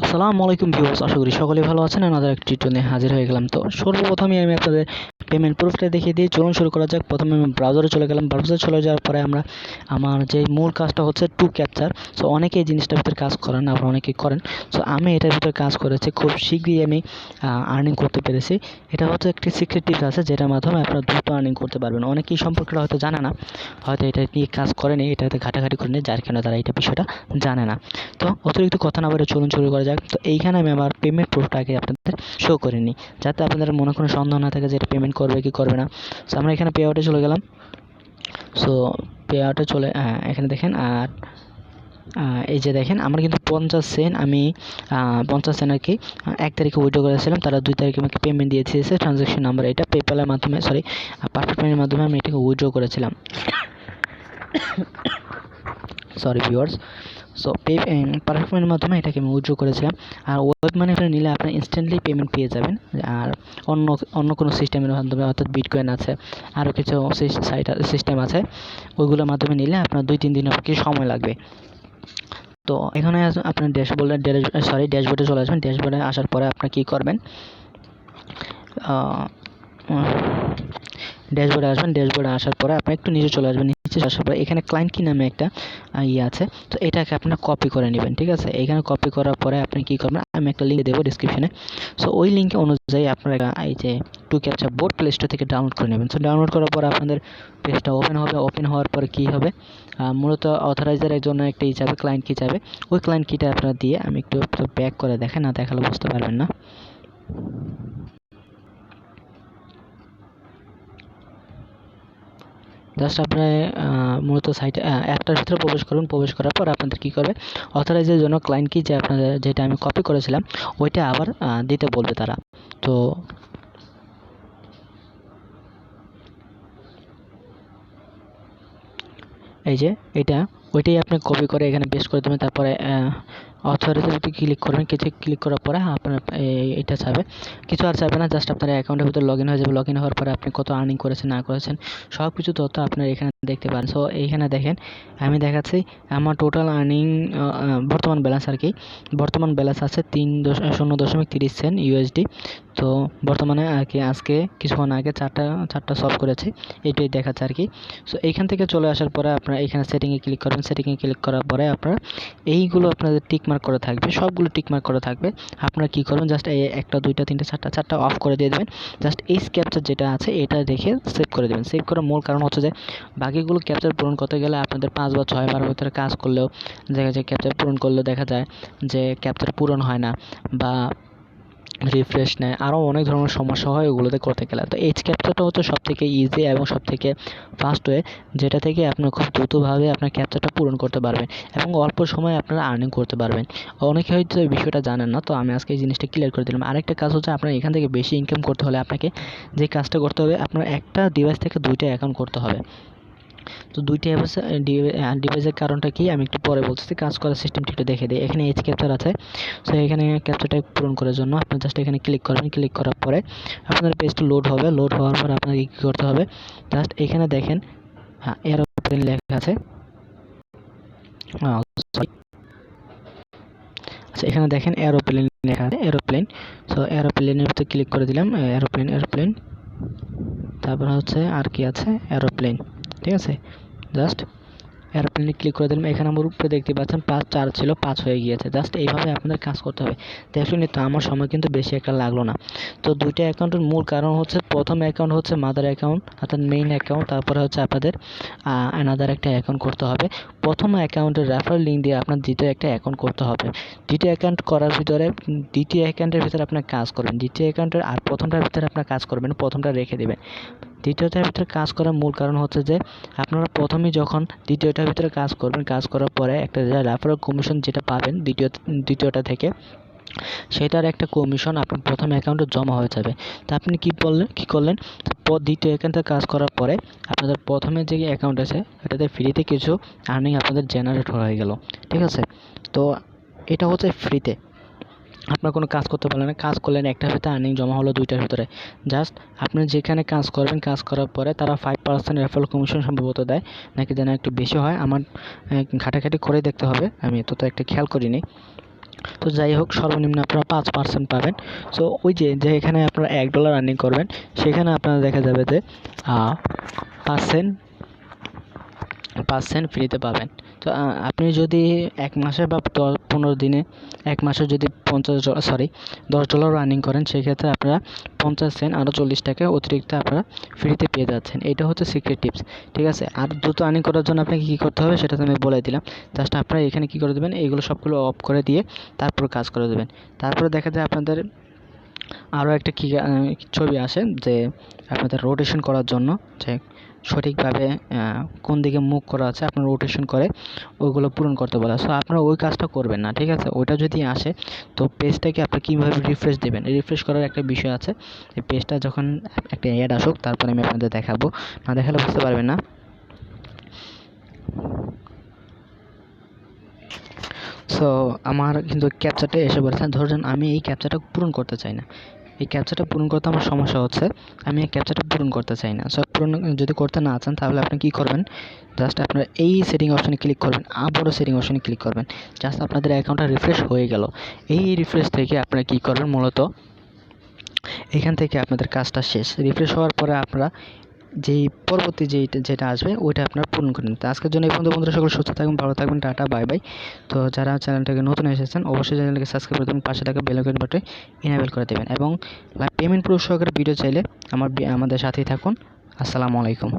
আসসালামু আলাইকুম ভিউয়ার্স, আশা করি সকলেই ভালো আছেন। আমাদের একটি টিউটোরিয়াল নিয়ে হাজির হয়ে গেলাম। তো সর্বপ্রথমে আমি আপনাদের পেমেন্ট প্রুফটা দেখিয়ে দিই। চলুন শুরু করা যাক। প্রথমে আমি ব্রাউজারে চলে গেলাম। ব্রাউজারে চলে যাওয়ার পরে আমার যে মূল কাজটা হচ্ছে 2captcha। সো অনেকে এই জিনিসটার ভিতরে কাজ করেন, আপনারা অনেকেই করেন। সো আমি এটার ভিতরে কাজ করেছি, খুব শীঘ্রই আমি আর্নিং করতে পেরেছি। এটা হচ্ছে একটি সিক্রেট টিপস আছে, যেটার মাধ্যমে আপনারা দ্রুত আর্নিং করতে পারবেন। অনেকেই সম্পর্কে হয়তো জানে না, হয়তো এটা নিয়ে কাজ করেনি, এটাতে ঘাটাঘাটি করেনি, যার কারণে তারা এটা বিষয়টা জানে না। তো অতিরিক্ত কথা না বলে চলুন শুরু করা যাক। তো এইখানে আমি আমার পেমেন্ট প্রুফটাকে আপনাদের শো করে নিই, যাতে আপনাদের মনে কোনো সন্দেহ না থাকে যে এটা পেমেন্ট করবে কি করবে না। সো আমরা এখানে পে আউটে চলে গেলাম। সো পে আউটে চলে এখানে দেখেন, আর এই যে দেখেন আমার কিন্তু 50 সেন্ট, আমি 50 সেন্ট আর কি 1 তারিখে উইথড্র করেছিলাম। তারা 2 তারিখে আমাকে পেমেন্ট দিয়ে দিয়েছে। ট্রানজ্যাকশন নাম্বার এটা পেপ্যালের মাধ্যমে, পারফেক্ট পেমেন্টের মাধ্যমে আমি এটাকে উইথড্র করেছিলাম। Sorry viewers. সো পারফেক্ট পেমেন্টের মাধ্যমে এটাকে আমি উইথড্র করেছিলাম। আর ওয়েব মানি নিলে আপনি ইনস্ট্যান্টলি পেমেন্ট পেয়ে যাবেন। আর অন্য কোনো সিস্টেমের মাধ্যমে, অর্থাৎ বিটকয়েন আছে, আরও কিছু সিস্টেম আছে, ওইগুলোর মাধ্যমে নিলে আপনার 2-3 দিন কি সময় লাগবে। তো এখানে আপনার ড্যাশবোর্ডে চলে আসবেন। ড্যাশবোর্ডে আসার পরে আপনি কী করবেন, ড্যাশবোর্ডে আসবেন। ড্যাশবোর্ডে আসার পরে আপনি একটু নিচে চলে আসবেন। নিচে আসার পরে এখানে ক্লায়েন্ট কি নামে একটা আছে, তো এটাকে আপনার কপি করে নেবেন। ঠিক আছে, এখানে কপি করার পরে আপনি কী করবেন, আমি একটা লিঙ্ক দেবো ডিসক্রিপশনে। সো ওই লিঙ্ক অনুযায়ী আপনারা এই যে 2captcha বোর্ড প্লে স্টোর থেকে ডাউনলোড করে নেবেন। সো ডাউনলোড করার পর আপনাদের পেজটা ওপেন হবে। ওপেন হওয়ার পরে কী হবে, মূলত অথরাইজারের জন্য একটা যাবে, ক্লায়েন্ট কি যাবে, ওই ক্লায়েন্ট কিটা আপনারা দিয়ে, আমি একটু ব্যাক করে দেখেন, না দেখালে বুঝতে পারবেন না। জাস্ট আপনি মূলত সাইটে অ্যাপটার ভিতরে প্রবেশ করুন। প্রবেশ করার পর আপনাদের কী করবে, অথরাইজের জন্য ক্লায়েন্ট কি যে আপনাদের যেটা আমি কপি করেছিলাম ওইটা আবার দিতে বলবে তারা। তো এই যে ওইটাই আপনি কপি করে এখানে পেস্ট করে দেবেন। তারপরে অথরাইজের ভিতরে ক্লিক করবেন। ক্লিক করার পরে আপনার এটা চাবে, কিছু আর চাবে না, জাস্ট আপনার অ্যাকাউন্টের ভিতরে লগ ইন হয়ে যাবে। লগ ইন হওয়ার পরে আপনি কত আর্নিং করেছেন না করেছেন সব কিছু তথ্য আপনার এখানে দেখতে পারেন। সো এইখানে দেখেন, আমি দেখাচ্ছি আমার টোটাল আর্নিং বর্তমান ব্যালেন্স আর কি। বর্তমান ব্যালেন্স আছে 0.30 সেন্ট ইউএসডি। তো বর্তমানে আর কি আজকে কিছুক্ষণ আগে চারটা সলভ করেছে, এইটাই দেখাচ্ছে আর কি। সো এইখান থেকে চলে আসার পরে আপনারা এখানে সেটিংয়ে ক্লিক করবেন। সেটিংয়ে ক্লিক করার পরে আপনারা এইগুলো আপনাদের টিকমার্ক করা থাকবে, সবগুলো টিকমার্ক করা থাকবে। আপনারা কী করবেন, জাস্ট এই 1টা 2টা 3টা 4টা অফ করে দিয়ে দেবেন। জাস্ট এই ক্যাপচার যেটা আছে এটা দেখে সেভ করে দেবেন। সেভ করার মূল কারণ হচ্ছে যে বাকিগুলো ক্যাপচার পূরণ করতে গেলে আপনাদের 5 বা 6 বার ভিতরে কাজ করলেও দেখা যায়, ক্যাপচার পূরণ করলেও দেখা যায় যে ক্যাপচার পূরণ হয় না বা রিফ্রেশ নেয়, আরও অনেক ধরনের সমস্যা হয় ওগুলোতে করতে গেলে। তো এই ক্যাপচারটা হচ্ছে সবথেকে ইজি এবং সবথেকে ফাস্ট ওয়ে, যেটা থেকে আপনার খুব দ্রুতভাবে আপনার ক্যাপচারটা পূরণ করতে পারবেন এবং অল্প সময়ে আপনারা আর্নিং করতে পারবেন। অনেকে হয়তো এই বিষয়টা জানেন না, তো আমি আজকে এই জিনিসটা ক্লিয়ার করে দিলাম। আরেকটা কাজ হচ্ছে, আপনার এখান থেকে বেশি ইনকাম করতে হলে আপনাকে যে কাজটা করতে হবে, আপনার একটা ডিভাইস থেকে 2টা অ্যাকাউন্ট করতে হবে। তো 2টা ডিভাইসের কারণটা কি আমি একটু পরে বলতেছি। কাজ করার সিস্টেমটি একটু দেখে দিই। এখানে এইচ ক্যাপচার আছে। সো এখানে ক্যাপচারটা পূরণ করার জন্য আপনি জাস্ট এখানে ক্লিক করবেন। ক্লিক করার পরে আপনার পেজটা লোড হবে। লোড হওয়ার পর আপনাকে কী করতে হবে, জাস্ট এখানে দেখেন এরোপ্লেন লেখা আছে। আচ্ছা, এখানে দেখেন এরোপ্লেন লেখা আছে, এরোপ্লেন। সো এরোপ্লেনের ভিতরে ক্লিক করে দিলাম। এরোপ্লেন তারপর হচ্ছে আর কি আছে, এরোপ্লেন। ঠিক আছে, জাস্ট এরোপ্লেনে ক্লিক করে দিলাম। এখানে আমার উপরে দেখতে পাচ্ছেন 4 ছিল, 5 হয়ে গিয়েছে। জাস্ট এইভাবে আপনাদের কাজ করতে হবে। দেখুন, তো আমার সময় কিন্তু বেশি একটা লাগলো না। তো 2টা অ্যাকাউন্টের মূল কারণ হচ্ছে, প্রথম অ্যাকাউন্ট হচ্ছে মাদার অ্যাকাউন্ট, অর্থাৎ মেইন অ্যাকাউন্ট। তারপরে হচ্ছে আপনাদের অ্যানাদার একটা অ্যাকাউন্ট করতে হবে। প্রথম অ্যাকাউন্টের রেফারেল লিঙ্ক দিয়ে আপনার দ্বিতীয় একটা অ্যাকাউন্ট করতে হবে। দ্বিতীয় অ্যাকাউন্ট করার ভিতরে দ্বিতীয় অ্যাকাউন্টের ভিতরে আপনার কাজ করবেন, দ্বিতীয় অ্যাকাউন্টের আর প্রথমটার ভিতরে আপনার কাজ করবেন, প্রথমটা রেখে দেবেন। দ্বিতীয়টার ভিতরে কাজ করার মূল কারণ হচ্ছে যে আপনারা প্রথমেই যখন দ্বিতীয়টার ভিতরে কাজ করবেন, কাজ করার পরে একটা রেফারেল কমিশন যেটা পাবেন দ্বিতীয়টা থেকে, সেটার একটা কমিশন আপনার প্রথম অ্যাকাউন্টে জমা হয়ে যাবে। তা আপনি কী করলেন, দ্বিতীয় অ্যাকাউন্টে কাজ করার পরে আপনাদের প্রথমে যে অ্যাকাউন্ট আছে এটাতে ফ্রিতে কিছু আর্নিং আপনাদের জেনারেট হয়ে গেল। ঠিক আছে, তো এটা হচ্ছে ফ্রিতে, আপনার কোনো কাজ করতে পারলেন না। কাজ করলেন, একটার ভিতরে আর্নিং জমা হলো 2টার ভিতরে। জাস্ট আপনি যেখানে কাজ করবেন, কাজ করার পরে তারা 5% রেফারেল কমিশন সম্ভবত দেয়, নাকি যেন একটু বেশি হয়। আমার ঘাটাঘাটি করে দেখতে হবে, আমি তো একটা খেয়াল করিনি। তো যাই হোক, সর্বনিম্ন আপনারা 5% পাবেন। সো ওই যে এখানে আপনারা $1 আর্নিং করবেন, সেখানে আপনারা দেখা যাবে যে 5 সেন্ট ফ্রিতে পাবেন। তো আপনি যদি 1 মাসে বা 15 দিনে 1 মাসে যদি $10 আর্নিং করেন, সেক্ষেত্রে আপনারা 50 সেন্ট আরও 40 টাকা অতিরিক্ত আপনারা ফ্রিতে পেয়ে যাচ্ছেন। এটা হচ্ছে সিক্রেট টিপস, ঠিক আছে। আর দ্রুত আর্নিং করার জন্য আপনাকে কী করতে হবে সেটা তো আমি বলে দিলাম। জাস্ট আপনারা এখানে কী করে দেবেন, এইগুলো সবগুলো অফ করে দিয়ে তারপর কাজ করে দেবেন। তারপরে দেখা যায় আপনাদের আরও একটা ছবি আসে যে আপনাদের রোটেশন করার জন্য, যে সঠিকভাবে কোন দিকে মুভ করা আছে আপনার রোটেশন করে ওইগুলো পূরণ করতে বলা। সো আপনারা ওই কাজটা করবেন না, ঠিক আছে। ওইটা যদি আসে তো পেজটাকে আপনি কীভাবে রিফ্রেশ দেবেন, রিফ্রেশ করার একটা বিষয় আছে। এই পেজটা যখন একটা অ্যাড আসুক তারপরে আমি আপনাদের দেখাবো, না দেখালে বুঝতে পারবেন না। সো আমার কিন্তু ক্যাপচাটা এসে বলেছে, ধরুন আমি এই ক্যাপচাটা পূরণ করতে চাই না, এই ক্যাপচাটা পূরণ করতে আমার সমস্যা হচ্ছে, আমি এই ক্যাপচাটা পূরণ করতে চাই না। সো পূরণ যদি করতে না চান তাহলে আপনি কী করবেন, জাস্ট আপনার এই সেটিং অপশানে ক্লিক করবেন, আবারও সেটিং অপশানে ক্লিক করবেন। জাস্ট আপনাদের অ্যাকাউন্টটা রিফ্রেশ হয়ে গেল। এই রিফ্রেশ থেকে আপনারা কী করবেন, মূলত এখান থেকে আপনাদের কাজটা শেষ। রিফ্রেশ হওয়ার পরে আপনারা যেই পরবর্তী যেটা আসবে ওইটা আপনারা পূরণ করে নিন। তো আজকের জন্য এই পর্যন্ত বন্ধুরা, সকলে সুস্থ থাকবেন, ভালো থাকবেন, টাটা বাই বাই। তো যারা চ্যানেলটাকে নতুন এসেছেন অবশ্যই চ্যানেলটাকে সাবস্ক্রাইব করে দেবেন, পাশে থাকা বেল আইকন বাটনে ইনেবল করে দেবেন, এবং পেমেন্ট প্রুফ সহকারে ভিডিও চাইলে আমাদের সাথেই থাকুন। আসসালামু আলাইকুম।